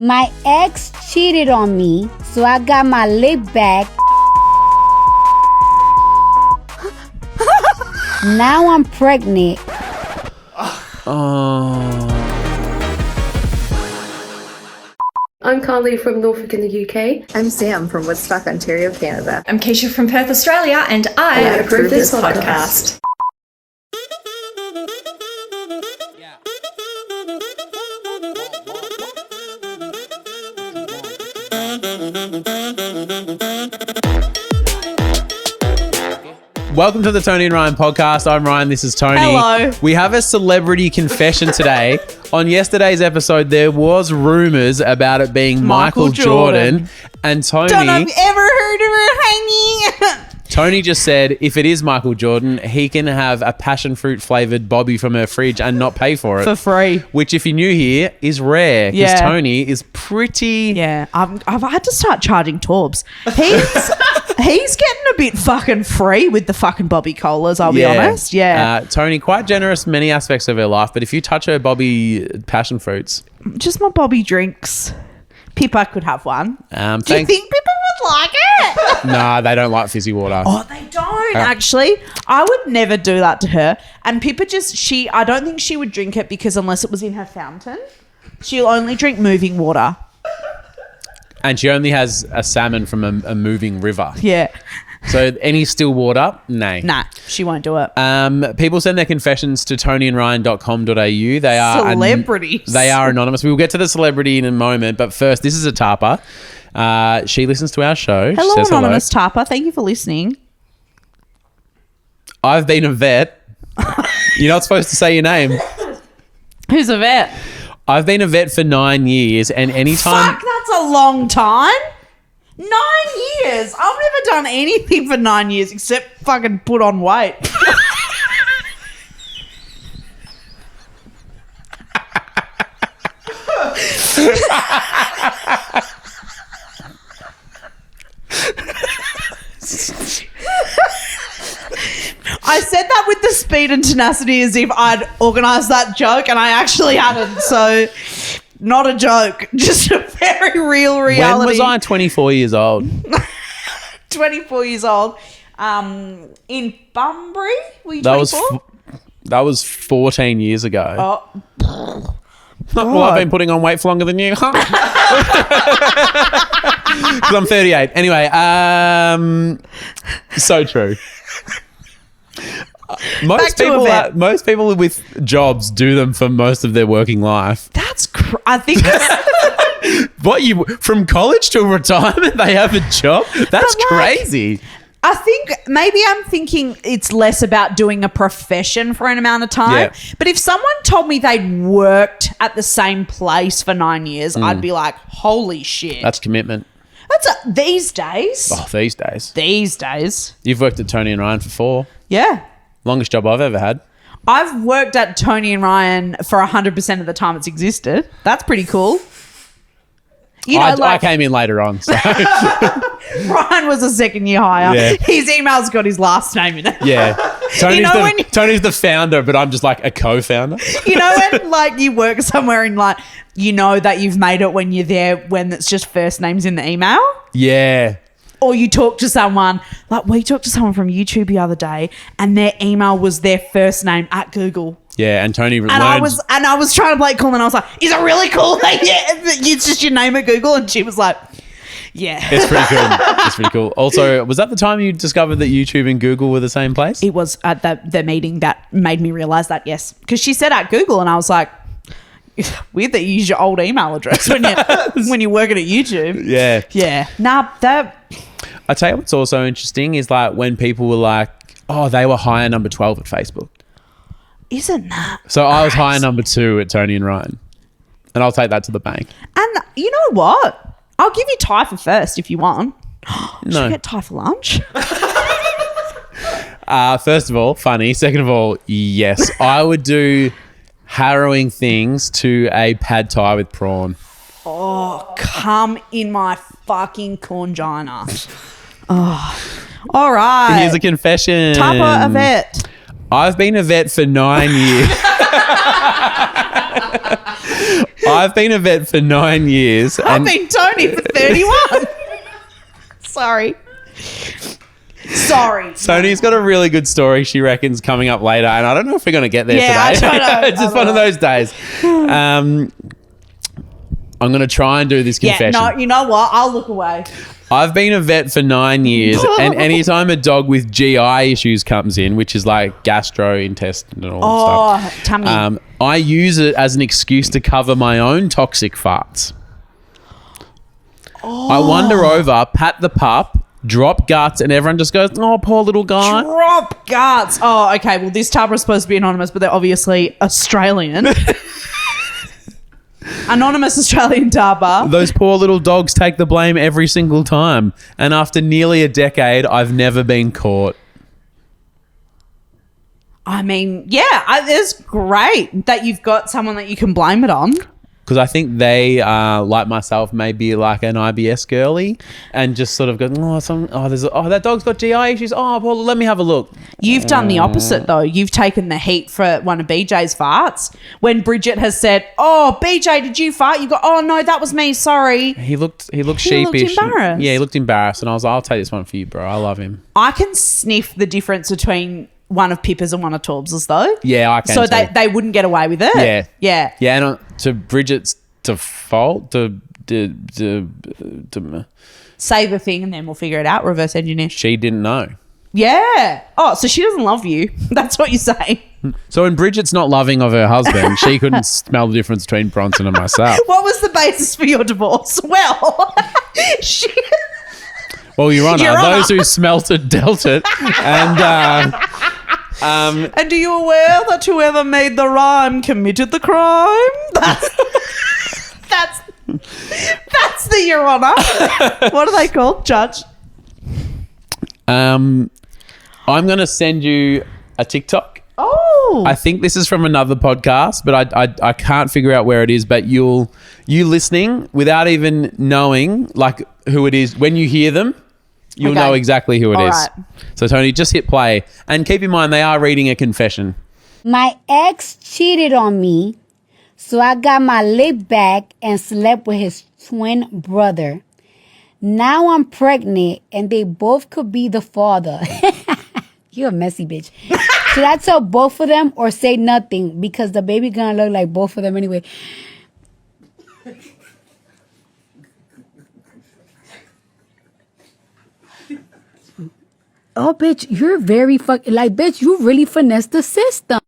My ex cheated on me, so I got my lick back. Now I'm pregnant. I'm Carly from Norfolk in the UK. I'm Sam from Woodstock, Ontario, Canada. I'm Keisha from Perth, Australia, and I approve this podcast. Welcome to the Toni and Ryan podcast. I'm Ryan. This is Toni. Hello. We have a celebrity confession today. On yesterday's episode, there was rumors about it being Michael Jordan. And Toni... Don't have ever heard of her, honey. Toni just said if it is Michael Jordan, he can have a passion fruit flavoured Bobby from her fridge and not pay for it. For free. Which, if you're new here, is rare. Because Yeah. Toni is pretty... Yeah, I've had to start charging Torbs. He's getting a bit fucking free with the fucking Bobby Colas, I'll be honest. Yeah. Toni, quite generous in many aspects of her life, but if you touch her Bobby passion fruits... Just my Bobby drinks. Pippa could have one. Do you think Pippa would like it? Nah, they don't like fizzy water. Oh, they don't actually. I would never do that to her. And Pippa I don't think she would drink it because unless it was in her fountain, she'll only drink moving water. And she only has a salmon from a moving river. Yeah. So any still water, nay. Nah, she won't do it. People send their confessions to tonyandryan.com.au. They are celebrities. They are anonymous. We will get to the celebrity in a moment, but first, this is a Tapa. She listens to our show. Hello, she says anonymous Tapa. Thank you for listening. I've been a vet. You're not supposed to say your name. Who's a vet? I've been a vet for 9 years, and anytime... Fuck, that's a long time. 9 years. I've never done anything for 9 years except fucking put on weight. I said that with the speed and tenacity as if I'd organised that joke, and I actually hadn't. So, not a joke, just a very real reality. When was I 24 years old? 24 years old. In Bunbury? Were you 24? That was 14 years ago. Oh. Well, I've been putting on weight for longer than you. Because I'm 38. Anyway, so true. Most people with jobs do them for most of their working life. That's I think What, you from college to retirement they have a job? That's crazy. I think maybe I'm thinking it's less about doing a profession for an amount of time. Yeah. But if someone told me they'd worked at the same place for 9 years, I'd be like, holy shit. That's commitment. These days. Oh, these days. These days. You've worked at Toni and Ryan for 4. Yeah. Longest job I've ever had. I've worked at Toni and Ryan for 100% of the time it's existed. That's pretty cool. I came in later on. So. Ryan was a second year hire. Yeah. His email's got his last name in it. Yeah. Tony's the founder, but I'm just like a co-founder. You know when like you work somewhere and like you know that you've made it when you're there when it's just first names in the email? Yeah. Or you talk to someone, like we talked to someone from YouTube the other day and their email was their first name at Google. Yeah, and Toni And I was trying to play it cool and I was like, is it really cool? Like, yeah, it's just your name at Google. And she was like, yeah. It's pretty cool. It's pretty cool. Also, was that the time you discovered that YouTube and Google were the same place? It was at the meeting that made me realise that, yes. Because she said at Google and I was like, weird that you use your old email address when you're working at YouTube. Yeah. Yeah. Nah, I tell you what's also interesting is like when people were like, oh, they were hire number 12 at Facebook. Isn't that So I was hire number 2 at Toni and Ryan. And I'll take that to the bank. And you know what? I'll give you Thai for first if you want. Should No. we get Thai for lunch? First of all, funny. Second of all, yes. I would do harrowing things to a pad thai with prawn. Oh, come in my fucking corngina. Oh. All right. Here's a confession. Tapa a vet. I've been a vet for 9 years. I've been a vet for 9 years. I've been Toni for 31. Sorry. Tony's got a really good story she reckons coming up later, and I don't know if we're going to get there today. I don't know. It's just one of those days. I'm going to try and do this confession. Yeah, no, you know what? I'll look away. I've been a vet for 9 years, and anytime a dog with GI issues comes in, which is like gastrointestinal stuff, tummy. I use it as an excuse to cover my own toxic farts. I wander over, pat the pup, drop guts, and everyone just goes, "Oh, poor little guy." Drop guts. Oh, okay. Well, this tub is supposed to be anonymous, but they're obviously Australian. Anonymous Australian tubber. Those poor little dogs take the blame every single time. And after nearly a decade, I've never been caught. I mean, yeah, it's great that you've got someone that you can blame it on. Because I think they, like myself, may be like an IBS girly and just sort of go, that dog's got GI issues. Oh, well, let me have a look. You've done the opposite, though. You've taken the heat for one of BJ's farts. When Bridget has said, "Oh, BJ, did you fart?" You go, "Oh, no, that was me. Sorry." He looked sheepish. He looked embarrassed. Yeah, he looked embarrassed. And I was like, "I'll take this one for you, bro. I love him." I can sniff the difference between one of Pippa's and one of Torbs's, though. Yeah, I can So too. they wouldn't get away with it. Yeah. Yeah. Yeah, and to Bridget's default, Say the thing and then we'll figure it out. Reverse engineer. she didn't know. Yeah. Oh, so she doesn't love you. That's what you're saying. So when Bridget's not loving of her husband, she couldn't smell the difference between Bronson and myself. What was the basis for your divorce? Well, Well, Your Honour, Your Honour. those who smelt it dealt it. And and are you aware that whoever made the rhyme committed the crime? That's the Your Honour. What are they called, Judge? I'm going to send you a TikTok. Oh. I think this is from another podcast, but I can't figure out where it is. But you listening without even knowing like who it is, when you hear them, you'll Okay. know exactly who it All is. right. So Tony, just hit play and keep in mind they are reading a confession. My ex cheated on me, so I got my lick back and slept with his twin brother. Now I'm pregnant and they both could be the father. You're a messy bitch. Should I tell both of them or say nothing? Because the baby gonna look like both of them anyway. Oh, bitch, you're very bitch, you really finessed the system.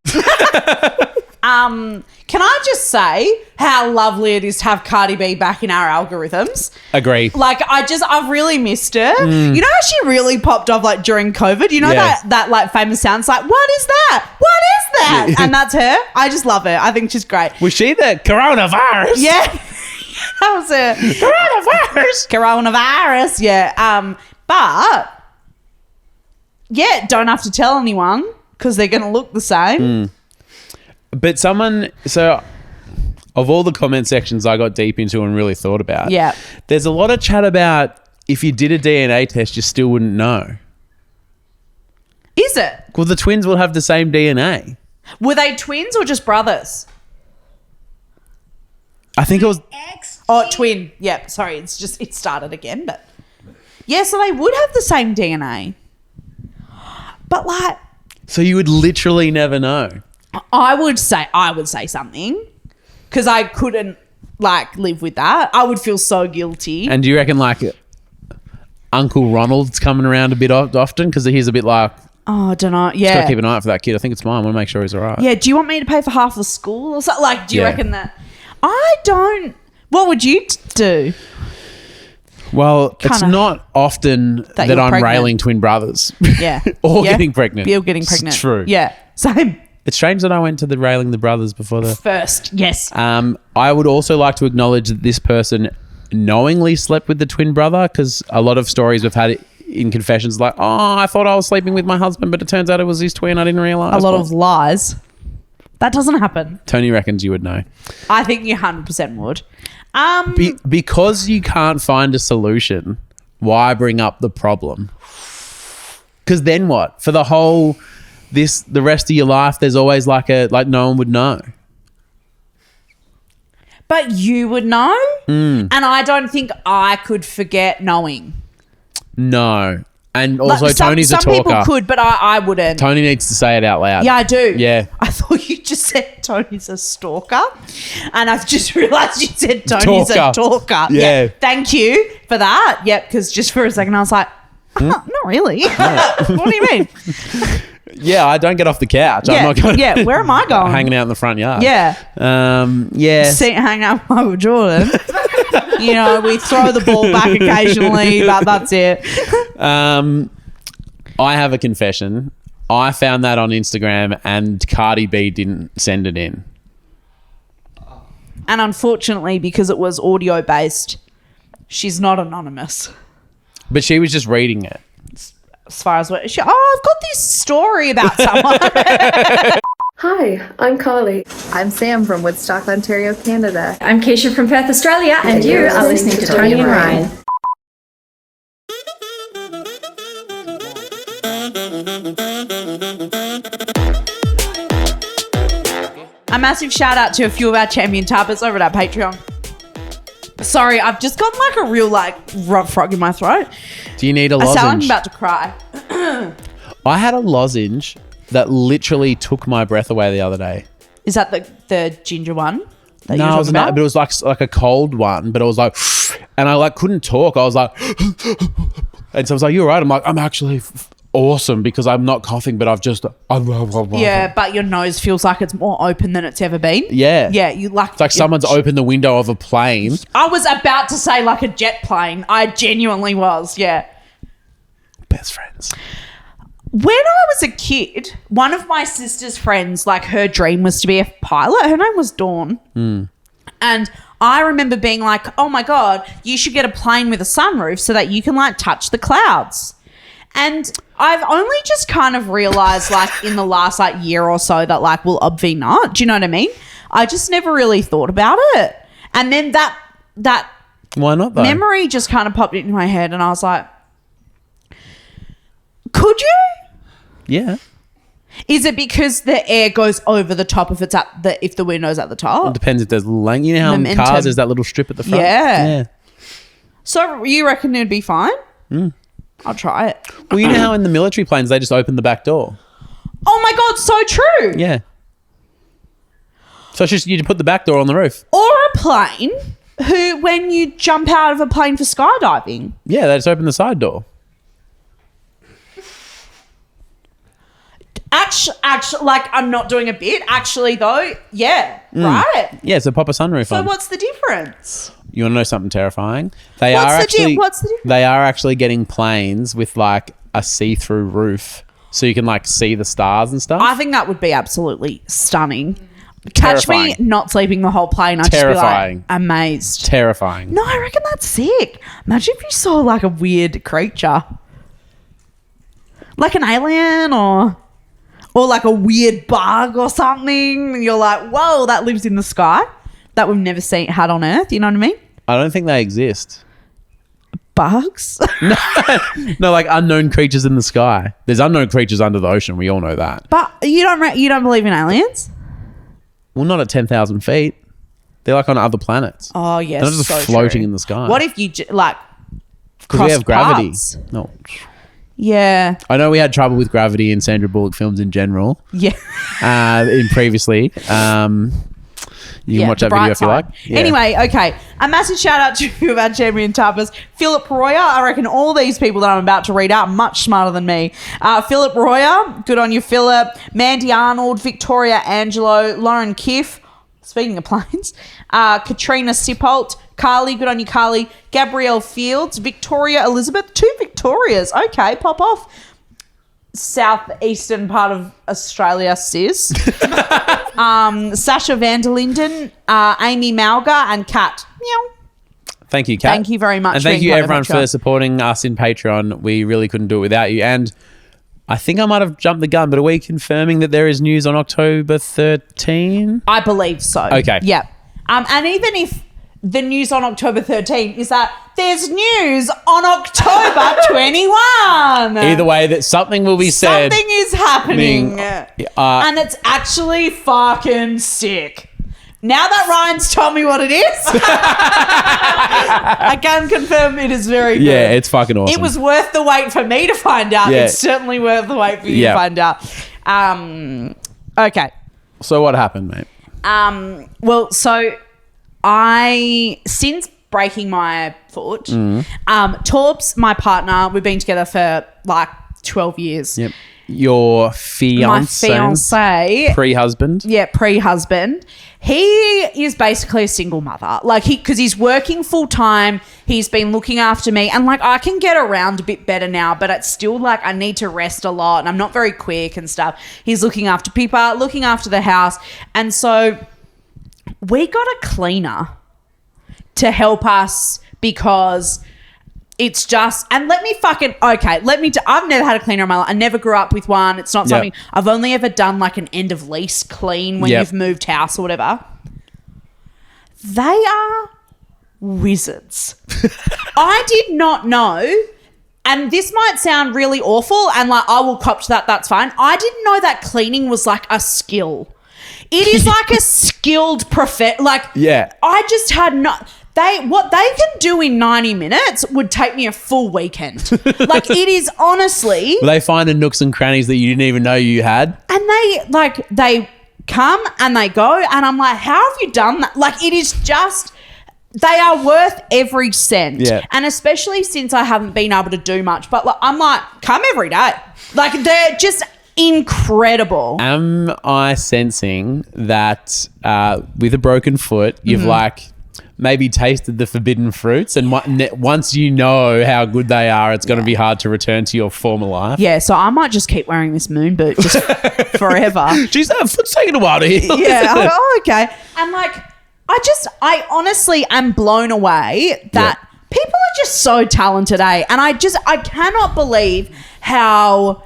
Can I just say how lovely it is to have Cardi B back in our algorithms? Agree. Like, I've really missed her. You know how she really popped off like during COVID? You know Yeah. that like famous sounds like, what is that? What is that? And that's her. I just love her. I think she's great. Was she the coronavirus? Yeah. That was her. Coronavirus. Yeah. But yeah, don't have to tell anyone because they're going to look the same. But so of all the comment sections I got deep into and really thought about, Yeah. there's a lot of chat about if you did a DNA test, you still wouldn't know. Is it? Well, the twins will have the same DNA. Were they twins or just brothers? I think it was. Oh, twin. Yeah, sorry. It started again, but yeah, so they would have the same DNA. But like, So you would literally never know. I would say something because I couldn't like live with that. I would feel so guilty. And do you reckon like Uncle Ronald's coming around a bit often because he's a bit like, oh, I don't know. just Yeah. gotta keep an eye out for that kid. I think it's mine. I want to make sure he's all right. Yeah. Do you want me to pay for half the school or something? Like, do you Yeah. reckon that? I don't. What would you do? Well, it's Kinda not often that you're I'm pregnant. railing twin brothers. Yeah. Or Yeah. getting pregnant. You're getting It's pregnant. true. Yeah. Same. It's strange that I went to the railing the brothers before the... First. Yes. I would also like to acknowledge that this person knowingly slept with the twin brother, because a lot of stories we've had in confessions like, oh, I thought I was sleeping with my husband, but it turns out it was his twin. I didn't realise. A lot of lies. That doesn't happen. Tony reckons you would know. I think you 100% would. Because you can't find a solution, why bring up the problem? Because then what? For the whole... the rest of your life, there's always like no one would know. But you would know. And I don't think I could forget knowing. No. And also, Like, Tony's a some talker. people could, but I wouldn't. Tony needs to say it out loud. Yeah, I do. Yeah. I thought you just said Tony's a stalker. And I've just realised you said Tony's a talker. Yeah. Thank you for that. Yep, because just for a second I was like, not really. What do you mean? Yeah, I don't get off the couch. Yeah, I'm not going yeah, where am I going? hanging out in the front yard. Yeah. Yeah. See, hang out with Michael Jordan. You know, we throw the ball back occasionally, but that's it. I have a confession. I found that on Instagram and Cardi B didn't send it in. And unfortunately, because it was audio based, she's not anonymous. But she was just reading it. As far as what I've got this story about someone. Hi, I'm Carly. I'm Sam from Woodstock, Ontario, Canada. I'm Keisha from Perth, Australia, and you are listening to Toni and Ryan. A massive shout out to a few of our champion tappers over at our Patreon. Sorry, I've just got like a real rough frog in my throat. Do you need a I sound like I'm lozenge? about to cry. I had a lozenge that literally took my breath away the other day. Is that the ginger one? That No, you're it was talking not, about? but it was like a cold one. But it was like, and I like couldn't talk. I was like, and so I was like, "You're right." I'm like, "I'm actually awesome because I'm not coughing, but I've just Yeah, but your nose feels like it's more open than it's ever been. Yeah. Yeah, you like. It's like someone's opened the window of a plane. I was about to say like a jet plane. I genuinely was. Yeah. Best friends. When I was a kid, one of my sister's friends, like her dream was to be a pilot. Her name was Dawn. And I remember being like, oh my God, you should get a plane with a sunroof so that you can like touch the clouds. And I've only just kind of realized like in the last like year or so that like, well, obviously not. Do you know what I mean? I just never really thought about it. And then that Why not though? memory just kind of popped into my head and I was like, could you? Yeah. Is it because the air goes over the top if it's if the window's at the It top? depends if there's length. You know how in Momentum. cars there's that little strip at the front? Yeah. So you reckon it'd be fine? I'll try it. Well, you know how in the military planes they just open the back door? Oh my God, so true. Yeah. So it's just you put the back door on the roof. Or a plane when you jump out of a plane for skydiving. Yeah, they just open the side door. Actually, like I'm not doing a bit. Actually, though, yeah, right. Yeah, so pop a sunroof So on. what's the difference? You want to know something terrifying? They What's are the actually what's the difference? they are actually getting planes with like a see-through roof, so you can like see the stars and stuff. I think that would be absolutely stunning. Catch me Terrifying. not sleeping the whole plane. I'd Terrifying. just be like amazed. Terrifying. No, I reckon that's sick. Imagine if you saw like a weird creature. Like an alien or like a weird bug or something. And you're like, whoa, that lives in the sky. That we've never had on Earth. You know what I mean? I don't think they exist. Bugs? No, like unknown creatures in the sky. There's unknown creatures under the ocean. We all know that. But you don't believe in aliens? Well, not at 10,000 feet. They're like on other planets. Oh, yes. They're not just so floating true. in the sky. What if you like Because we have gravity. paths? No. Yeah. I know we had trouble with gravity in Sandra Bullock films in general. Yeah. In previously. You can watch the that video bright if you like. side. Yeah. Anyway, okay. A massive shout out to a few of our champion tappers. Philip Royer. I reckon all these people that I'm about to read out are much smarter than me. Philip Royer. Good on you, Philip. Mandy Arnold. Victoria Angelo. Lauren Kiff. Speaking of planes. Katrina Sipolt. Carly. Good on you, Carly. Gabrielle Fields. Victoria Elizabeth. 2 Victorias. Okay, pop off. Southeastern part of Australia, sis. Sasha Vanderlinden, Amy Malga, and Kat. Meow. Thank you, Kat. Thank you very much And for thank being you, part of everyone, Patreon. for supporting us in Patreon. We really couldn't do it without you. And I think I might have jumped the gun, but are we confirming that there is news on October 13? I believe so. Okay. Yeah. And even if the news on October 13 is that there's news on October 21. Either way, that something will be said. Something is happening. And And it's actually fucking sick. Now that Ryan's told me what it is, I can confirm it is very good. Yeah, it's fucking awesome. It was worth the wait for me to find out. Yeah. It's certainly worth the wait for you to find out. Okay. So what happened, mate? Well, so since breaking my foot, Torps, my partner, we've been together for like 12 years. Yep. Your fiance. My fiance. Pre-husband. Yeah, pre-husband. He is basically a single mother. Like because he's working full time. He's been looking after me, and like I can get around a bit better now, but it's still like I need to rest a lot, and I'm not very quick and stuff. He's looking after people, looking after the house, and so we got a cleaner to help us because it's just, and I've never had a cleaner in my life. I never grew up with one. It's not something, I've only ever done like an end of lease clean when you've moved house or whatever. They are wizards. I did not know, and this might sound really awful, and like I will cop to that, that's fine. I didn't know that cleaning was like a skill. It is like a skilled I just had not. What they can do in 90 minutes would take me a full weekend. Like it is honestly. They find the nooks and crannies that you didn't even know you had. And they come and they go, and I'm like, how have you done that? Like it is just, they are worth every cent. Yeah. And especially since I haven't been able to do much, but like, I'm like, come every day. Like they're just incredible. Am I sensing that with a broken foot, you've like maybe tasted the forbidden fruits, and once you know how good they are, it's going to be hard to return to your former life? Yeah, so I might just keep wearing this moon boot just forever. Jeez, that foot's taking a while to heal. Yeah, okay. And like, I honestly am blown away that people are just so talented, eh? And I cannot believe how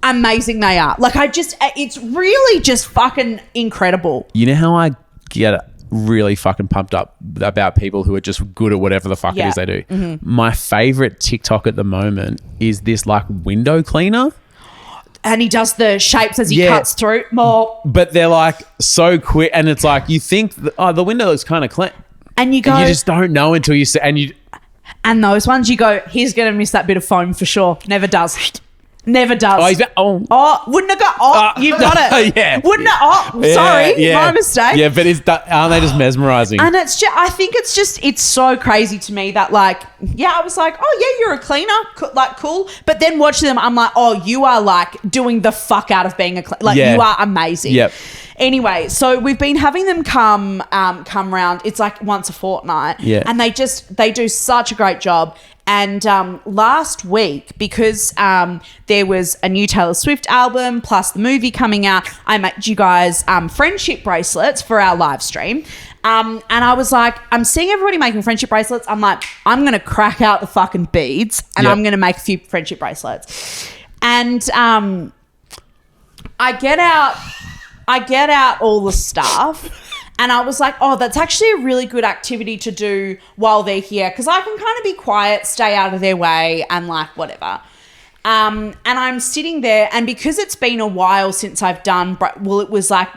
amazing they are. Like it's really just fucking incredible. You know how I get really fucking pumped up about people who are just good at whatever the fuck it is they do? My favorite TikTok at the moment is this like window cleaner. And he does the shapes as he cuts through more. But they're like so quick, and it's like you think, the window looks kind of clean. And you go... And you just don't know until you see... And those ones you go, he's going to miss that bit of foam for sure. Never does. Never does. Wouldn't have got... you've got it. Yeah. Wouldn't have... sorry. My mistake. Yeah, but aren't they just mesmerising? And it's just... I think it's so crazy to me that like... Yeah, I was like, oh, yeah, you're a cleaner. Like, cool. But then watching them, I'm like, oh, you are like doing the fuck out of being a cleaner. Like, you are amazing. Yep. Anyway, so we've been having them come round. It's like once a fortnight. Yeah. And they do such a great job. And last week, because there was a new Taylor Swift album plus the movie coming out, I made you guys friendship bracelets for our live stream. And I was like, I'm seeing everybody making friendship bracelets. I'm like, I'm going to crack out the fucking beads and I'm going to make a few friendship bracelets. And I get out all the stuff. And I was like, oh, that's actually a really good activity to do while they're here, because I can kind of be quiet, stay out of their way and like whatever. And I'm sitting there, and because it's been a while since I've done, it was like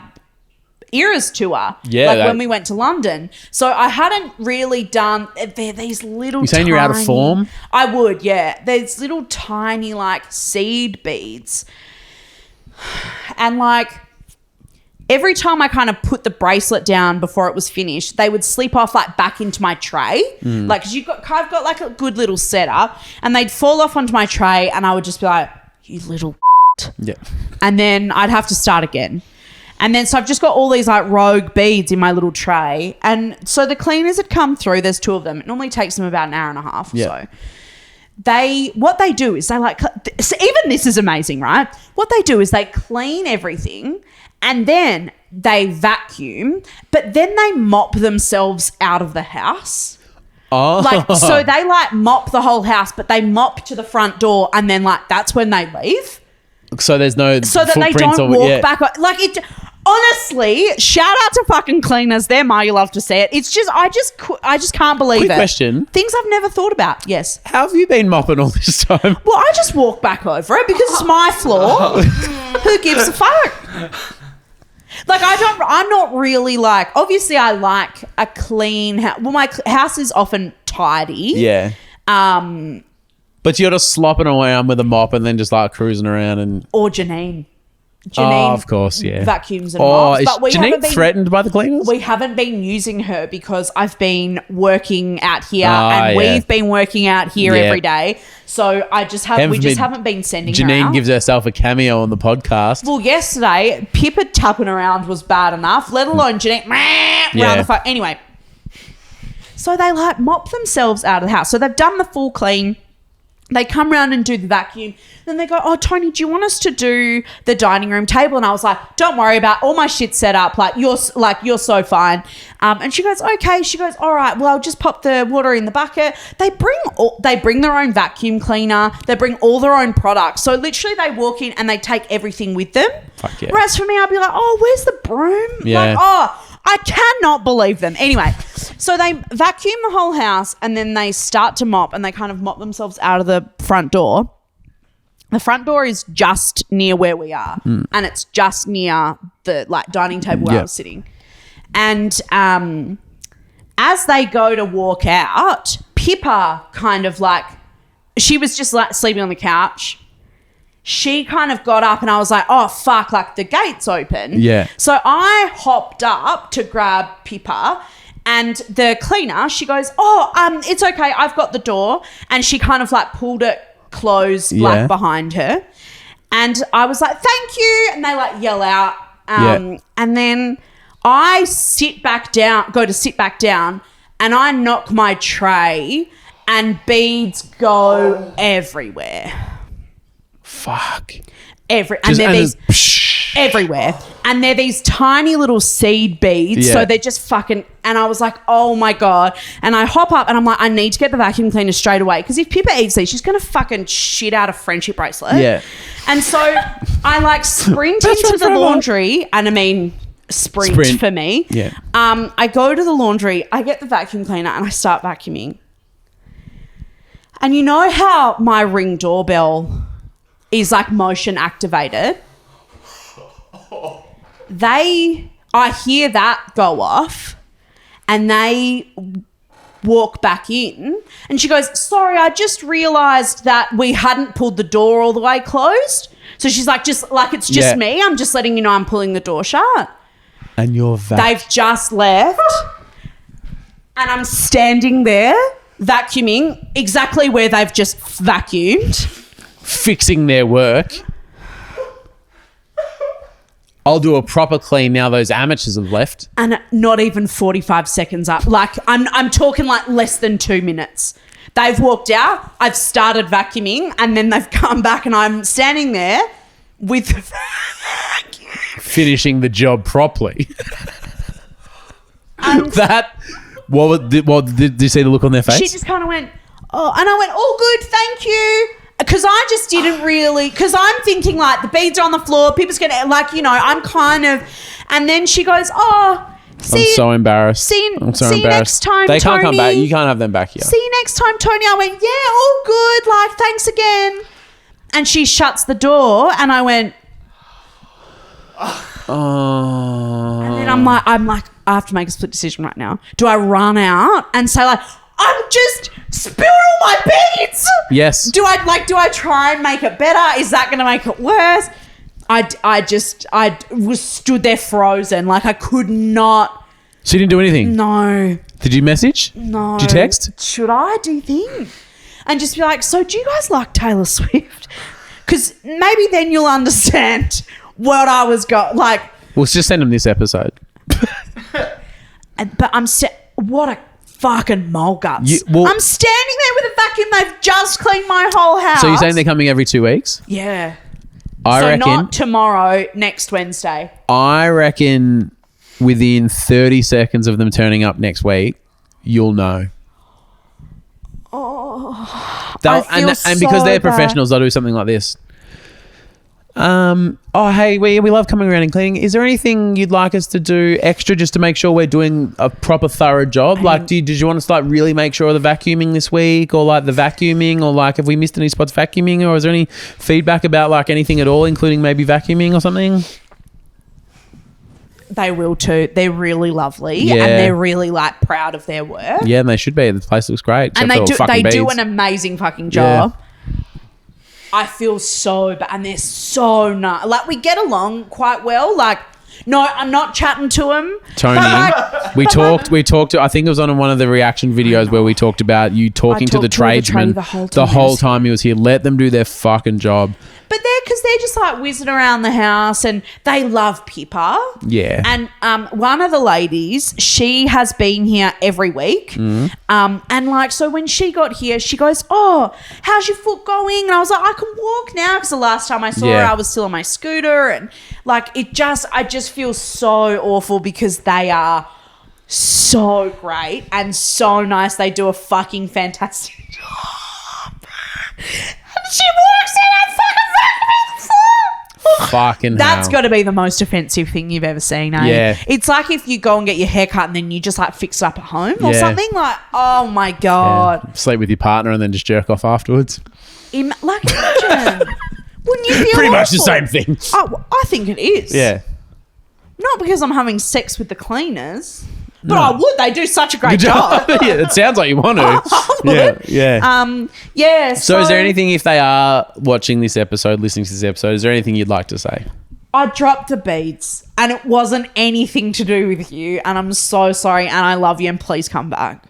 Era's tour, when we went to London. So I hadn't really done, these little... You're saying you're out of form? I would, yeah. There's little tiny like seed beads. And like... Every time I kind of put the bracelet down before it was finished, they would slip off like back into my tray. Like, because I've got like a good little setup, and they'd fall off onto my tray, and I would just be like, you little yeah. And then I'd have to start again. And then so I've just got all these like rogue beads in my little tray. And so the cleaners had come through, there's 2 of them. It normally takes them about an hour and a half or so. What they do is they like, so even this is amazing, right? What they do is they clean everything, and then they vacuum, but then they mop themselves out of the house. Oh. Like, so they like mop the whole house, but they mop to the front door, and then like that's when they leave. So there's no so that they don't walk back. Like it. Honestly, shout out to fucking cleaners. They're my, you love to see it. It's just, I just can't believe Quick it. question. Things I've never thought about. Yes. How have you been mopping all this time? Well, I just walk back over it because it's my floor. Who gives a fuck? Like, I'm not really like, obviously I like a clean house. Well, my house is often tidy. Yeah. But you're just slopping around with a mop and then just like cruising around and. Or Janine. Oh, of course, yeah. Vacuums and mops. Is But we Janine threatened by the cleaners? We haven't been using her because I've been working out here and we've been working out here every day. So we just haven't been sending her out. Janine gives herself a cameo on the podcast. Well, yesterday, Pippa tapping around was bad enough, let alone Janine round the phone. Anyway, so they like mop themselves out of the house. So they've done the full clean. They come round and do the vacuum. Then they go, oh, Toni, do you want us to do the dining room table? And I was like, don't worry about all my shit set up. You're so fine. And she goes, okay. She goes, all right, well, I'll just pop the water in the bucket. They bring their own vacuum cleaner. They bring all their own products. So literally they walk in and they take everything with them. Fuck yeah. Whereas for me, I'd be like, oh, where's the broom? Yeah. I cannot believe them. Anyway, so they vacuum the whole house and then they start to mop and they kind of mop themselves out of the front door. The front door is just near where we are and it's just near the dining table where I was sitting. And as they go to walk out, Pippa kind of she was just sleeping on the couch. She kind of got up and I was like, oh, fuck, the gate's open. Yeah. So I hopped up to grab Pippa and the cleaner, she goes, oh, it's okay, I've got the door. And she kind of pulled it closed behind her. And I was like, thank you. And they yell out. And then I go to sit back down and I knock my tray and beads go everywhere. Fuck. Everywhere. And they're these tiny little seed beads. Yeah. So they're just fucking, and I was like, oh my God. And I hop up and I'm like, I need to get the vacuum cleaner straight away. Because if Pippa eats these, she's going to fucking shit out a friendship bracelet. Yeah. And so I sprint into the laundry. And I mean, sprint for me. Yeah. I go to the laundry, I get the vacuum cleaner and I start vacuuming. And you know how my Ring doorbell is motion activated? I hear that go off and they walk back in and she goes, sorry, I just realised that we hadn't pulled the door all the way closed. So she's it's just me. I'm just letting you know I'm pulling the door shut. And you're They've just left and I'm standing there vacuuming exactly where they've just vacuumed. Fixing their work. I'll do a proper clean now those amateurs have left. And not even 45 seconds up. I'm talking less than 2 minutes. They've walked out, I've started vacuuming, and then they've come back and I'm standing there with the vacuum. Finishing the job properly. Did you see the look on their face? She just kind of went, oh, and I went, all good, thank you. Because I just didn't really, because I'm thinking the beads are on the floor, people's going to, I'm kind of, and then she goes, oh, I'm so embarrassed. See you next time, They Toni. can't come back. You can't have them back here. See you next time, Toni. I went, yeah, all good, thanks again. And she shuts the door and I went, oh. And then I'm like, I have to make a split decision right now. Do I run out and say I'm just spilled all my beads? Yes. Do I try and make it better? Is that going to make it worse? I was stood there frozen. I could not. So you didn't do anything? No. Did you message? No. Did you text? Should I, do you think? And just be so do you guys like Taylor Swift? Because maybe then you'll understand what I was We'll just send them this episode. But what a fucking mole guts. I'm standing there with a vacuum. They've just cleaned my whole house. So you're saying they're coming every 2 weeks? Yeah. I reckon. Not tomorrow, next Wednesday. I reckon within 30 seconds of them turning up next week, you'll know. Oh. And because they're professionals, they'll do something like this. Hey, we love coming around and cleaning. Is there anything you'd like us to do extra just to make sure we're doing a proper thorough job? Did you want us to really make sure of the vacuuming this week, or the vacuuming, or have we missed any spots vacuuming, or is there any feedback about anything at all, including maybe vacuuming or something? they will too. They're really lovely Yeah. and they're really like proud of their work. Yeah, and they should be. The place looks great. And except for they fucking do bees. an amazing fucking job. I feel so bad, and they're so nice. Like, we get along quite well. Like, no, I'm not chatting to him. Toni, we talked. I think it was on one of the reaction videos where we talked about you talking to the talked to the tradesman tradie the whole time he was here. Let them do their fucking job. But they're just like whizzing around the house, and they love Pippa. Yeah. And one of the ladies, she has been here every week. And like, so when she got here, she goes, "Oh, how's your foot going?" And I was like, "I can walk now," because the last time I saw her, I was still on my scooter, and like I just feel so awful because they are so great and so nice. They do a fucking fantastic job. And she walks in and Fucking that's hell. got to be the most offensive thing you've ever seen, eh? Yeah. It's like if you go and get your hair cut and then you just like fix it up at home or Yeah. something. Like, oh my God. Yeah. Sleep with your partner and then just jerk off afterwards. Like, imagine. Wouldn't you feel Pretty much the awful? same thing. Oh, I think it is. Yeah. Not because I'm having sex with the cleaners, but I would. They do such a great job. Yeah, it sounds like you want to. I would. Yeah. Yeah. So is there anything, if they are watching this episode, listening to this episode, is there anything you'd like to say? I dropped the beads and it wasn't anything to do with you, and I'm so sorry, and I love you, and please come back.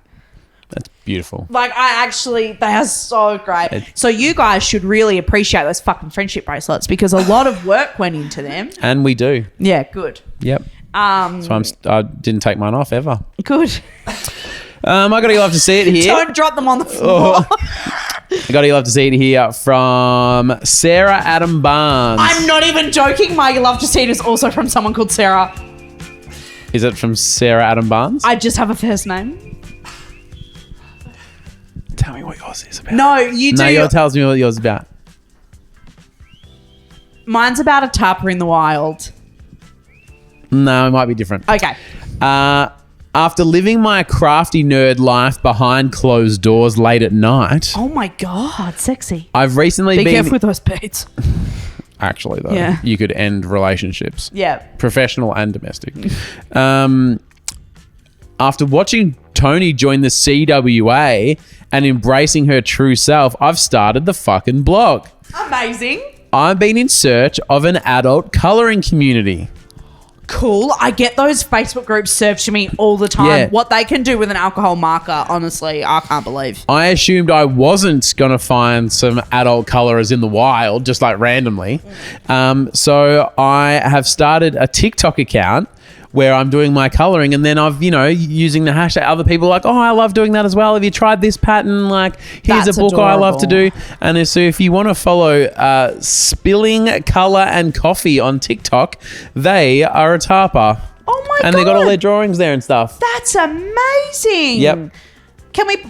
That's beautiful. Like, they are so great. So you guys should really appreciate those fucking friendship bracelets because a lot of work went into them. And we do. Yeah, good. Yep. So I didn't take mine off ever. Good. I got to love to see it here. Don't drop them on the floor. I got to love to see it here from Sarah Adam Barnes. I'm not even joking. My love to see it is also from someone called Sarah. Is it from Sarah Adam Barnes? I just have a first name. Tell me what yours is about. No, you do. No, yours tells me what yours is about. Mine's about a tapper in the wild. No, it might be different. Okay. After living my crafty nerd life behind closed doors late at night, Oh my God, sexy. I've recently Be been... careful with those beads. Actually, though, Yeah. you could end relationships. Yeah. Professional and domestic. After watching Toni join the CWA and embracing her true self, I've started the fucking blog. Amazing. I've been in search of an adult colouring community. Cool. I get those Facebook groups served to me all the time. Yeah. What they can do with an alcohol marker, honestly, I can't believe. I assumed I wasn't going to find some adult colourers in the wild, just like randomly. So I have started a TikTok account where I'm doing my colouring, and then I've, using the hashtag. Other people are like, oh, I love doing that as well. Have you tried this pattern? Like, here's That's a book I love to do. adorable. And so if you want to follow Spilling Colour and Coffee on TikTok, they are a tarper. Oh my God. And they got all their drawings there and stuff. That's amazing. Yep.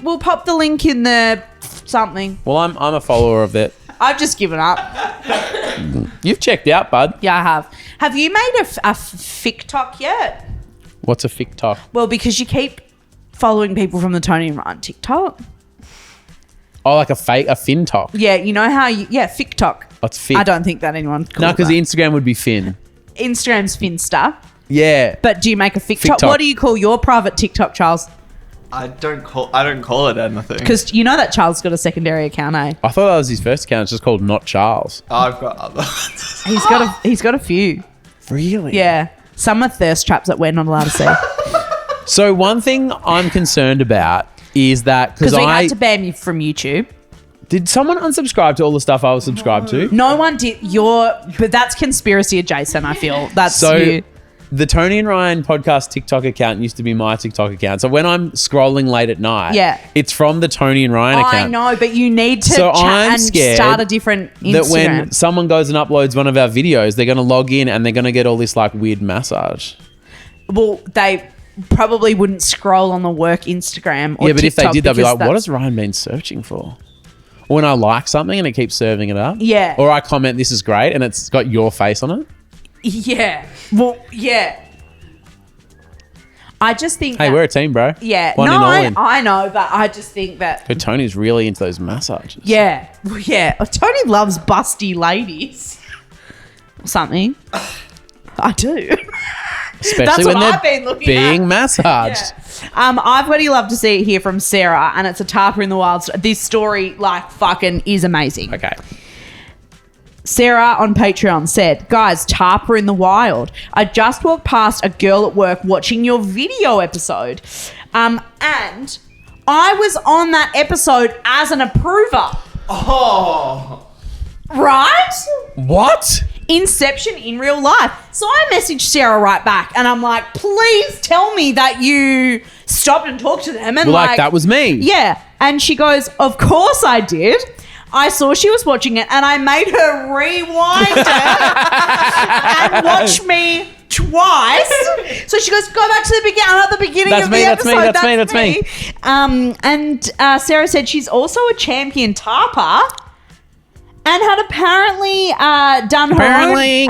We'll pop the link in the something. Well, I'm a follower of that. I've just given up. You've checked out, bud. Yeah, I have. Have you made a FicTok yet? What's a TikTok? Well, because you keep following people from the Toni and Ryan TikTok. Oh, like a FinTok. Yeah, you know how FicTok. That's Fit. I don't think that anyone calls No, because that. Instagram would be Fin. Instagram's Finsta. Yeah. But do you make a FicTok? FicTok. What do you call your private TikTok, Charles? I don't call it anything. Because you know that Charles got a secondary account, eh? I thought that was his first account. It's just called Not Charles. I've got other ones. He's got a few. Really? Yeah. Some are thirst traps that we're not allowed to see. So one thing I'm concerned about is that because Because we had to ban you from YouTube. did someone unsubscribe to all the stuff I was subscribed to? No one did. But that's conspiracy adjacent, I feel. That's So you. the Toni and Ryan podcast TikTok account used to be my TikTok account. So when I'm scrolling late at night, Yeah. it's from the Toni and Ryan account. I know, but you need to So chat I'm and scared start a different Instagram. that when someone goes and uploads one of our videos, they're going to log in and they're going to get all this like weird massage. Well, they probably wouldn't scroll on the work Instagram or Yeah, but if they TikTok did, they'll be because like, what that's- has Ryan been searching for? Or when I like something and it keeps serving it up. Yeah. Or I comment, this is great, and it's got your face on it. Yeah. Well, yeah. I just think Hey, that, we're a team, bro. yeah. One in, all in. I know, but I just think that But Tony's really into those massages. yeah. Well, yeah. Toni loves busty ladies. Or something. I do. Especially That's when what they're I've been looking being at. massaged. I've really loved to see it here from Sarah, and it's a Tarpa in the Wild. This story, like, fucking is amazing. Okay. Sarah on Patreon said, guys, Tarpa in the Wild. I just walked past a girl at work watching your video episode. And I was on that episode as an approver. Oh. Right? What? Inception in real life. So I messaged Sarah right back and I'm like, please tell me that you stopped and talked to them. And Well, like, that was me. Yeah. And she goes, of course I did. I saw she was watching it and I made her rewind it and watch me twice. So she goes, go back to the beginning. I'm at the beginning That's of me, the that's me, episode. that's me. Sarah said she's also a champion tarper and had apparently done her own... Apparently.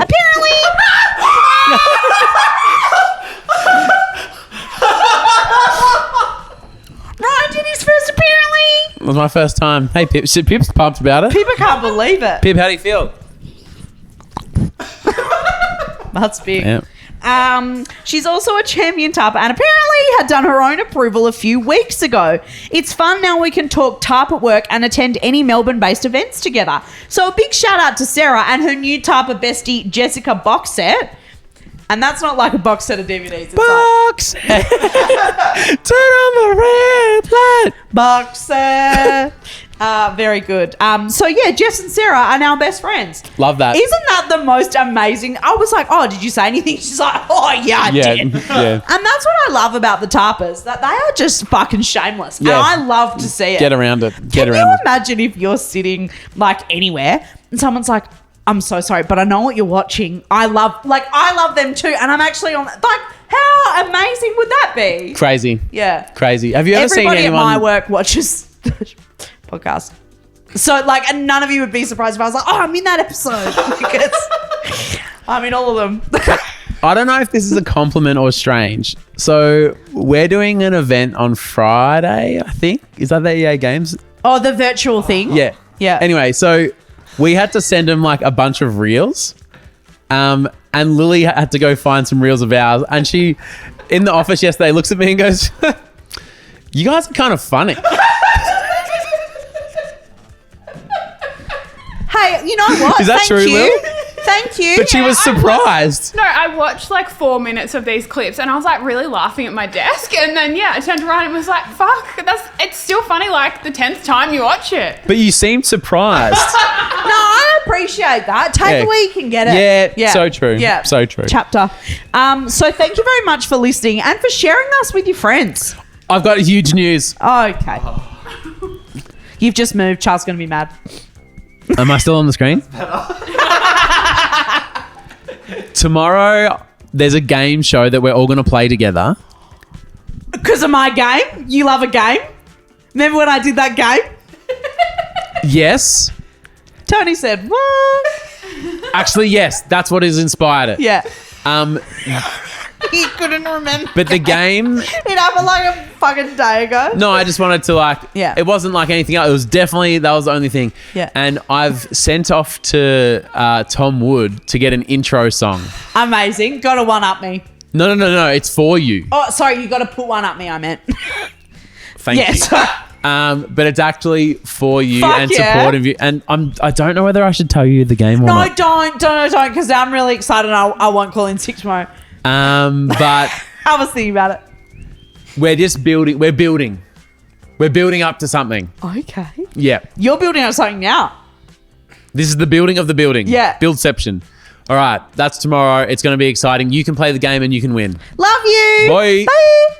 Ryan did his first apparently. It was my first time. Hey, Pip. Pip's pumped about it. People can't believe it. Pip, how do you feel? That's big. Yeah. She's also a champion tarper and apparently had done her own approval a few weeks ago. It's fun now we can talk tarp at work and attend any Melbourne-based events together. So a big shout out to Sarah and her new tarper bestie Jessica box set. And that's not like a box set of DVDs. It's Box set. Turn on the red light. Box set. Very good. So yeah, Jess and Sarah are now best friends. Love that. Isn't that the most amazing? I was like, oh, did you say anything? She's like, oh yeah, I did. Yeah. And that's what I love about the tarpers, that they are just fucking shameless. Yeah. And I love to see it. Get around it. Get Can around you it. imagine if you're sitting like anywhere and someone's like, I'm so sorry, but I know what you're watching. I love them too. And I'm actually on, like, how amazing would that be? Crazy. Yeah. Crazy. Have you ever seen Everybody anyone... at my work watches the podcast. So, like, and none of you would be surprised if I was like, oh, I'm in that episode. Because I'm in all of them. I don't know if this is a compliment or strange. So we're doing an event on Friday, I think. Is that the EA Games? Oh, the virtual thing? Yeah. Yeah. Anyway, so we had to send them like a bunch of reels. And Lily had to go find some reels of ours. And she, in the office yesterday, looks at me and goes, you guys are kind of funny. Hey, you know what? Is that Thank true, you. Lil? Thank you. But she was surprised. No, I watched like 4 minutes of these clips and I was like really laughing at my desk. And then, yeah, I turned around and was like, fuck, it's still funny like the 10th time you watch it. But you seemed surprised. No, I appreciate that. Take Yeah. it where you can get it. Yeah, so true. Yeah. So true. Chapter. So thank you very much for listening and for sharing us with your friends. I've got huge news. Okay. You've just moved. Charles' going to be mad. Am I still on the screen? Tomorrow, there's a game show that we're all going to play together. Because of my game? You love a game? Remember when I did that game? Yes. Tony said, what? Actually, yes. That's what has inspired it. Yeah. He couldn't remember. But the game... It happened like a fucking day ago. No, I just wanted to like... Yeah. It wasn't like anything else. It was definitely... That was the only thing. Yeah. And I've sent off to Tom Wood to get an intro song. Amazing. Got to one-up me. No. It's for you. Oh, sorry. You got to put one up me, I meant. Thank yes. you. But it's actually for you Fuck and yeah. supportive you. And I don't know whether I should tell you the game or No, not. don't, because I'm really excited and I won't call in sick tomorrow. But I was thinking about it. we're just building. We're building. We're building up to something. Okay. Yeah. You're building up something now. This is the building of the building. Yeah. Buildception. All right. That's tomorrow. It's going to be exciting. You can play the game and you can win. Love you. Bye. Bye.